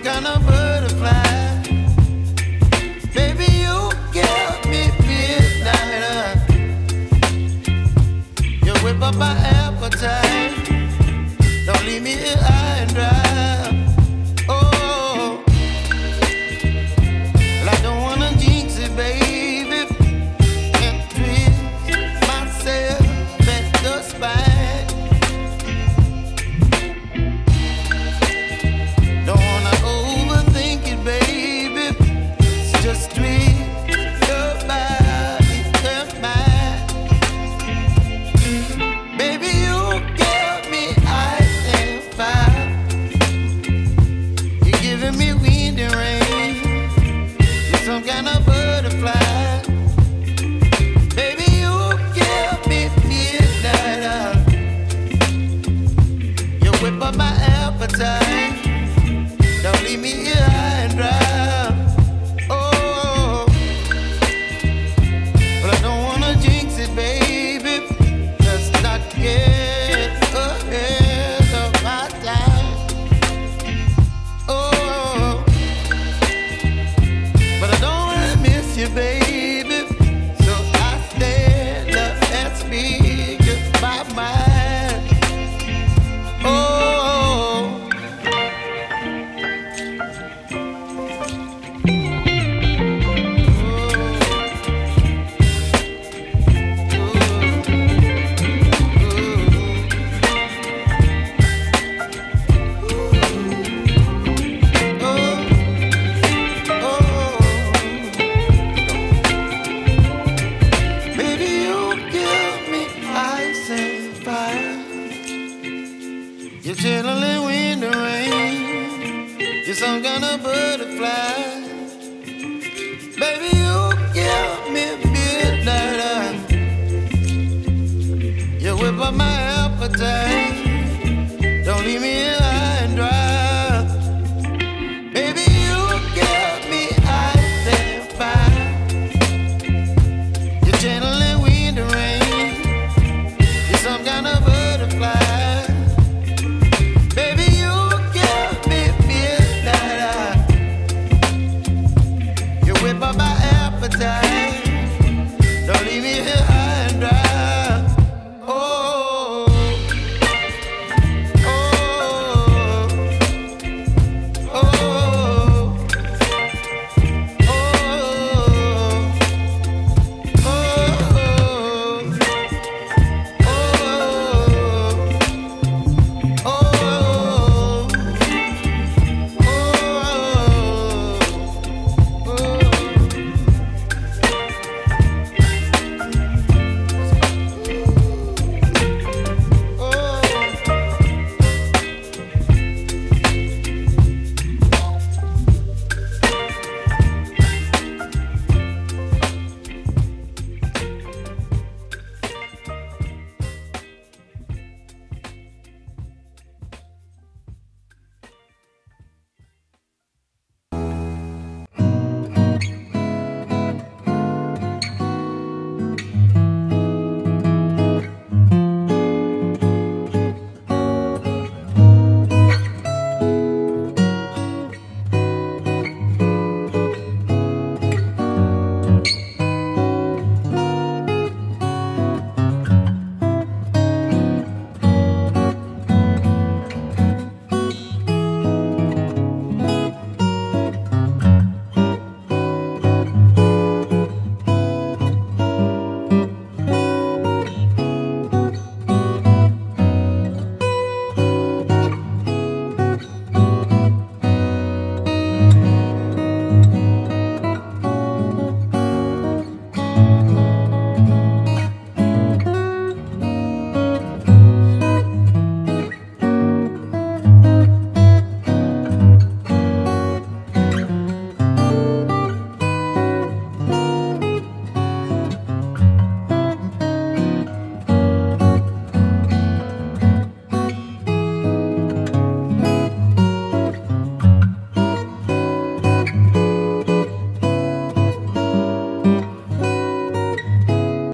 kind of butterfly. Baby, you give me midnight. You whip up my appetite. Don't leave me here high and dry. Oh, well, I don't wanna jinx it, baby, and twist myself at the spine. Don't wanna overthink it, baby. It's just twist your body and mine. Baby, you give me ice and fire. You're giving me wind and rain. You're some kind of butterfly. Baby, you give me midnight. You whip up my appetite. Don't leave me here high and dry. Oh, but I don't wanna jinx it, baby. Let's not get ahead of my time. Oh, but I don't wanna miss you, baby. So I stand up and speak just my mind. Oh. Baby, you give me ice and fire. You're chilling wind and rain. You're some kind of butterfly. Baby, you give me midnight. You whip up my appetite. Don't leave me here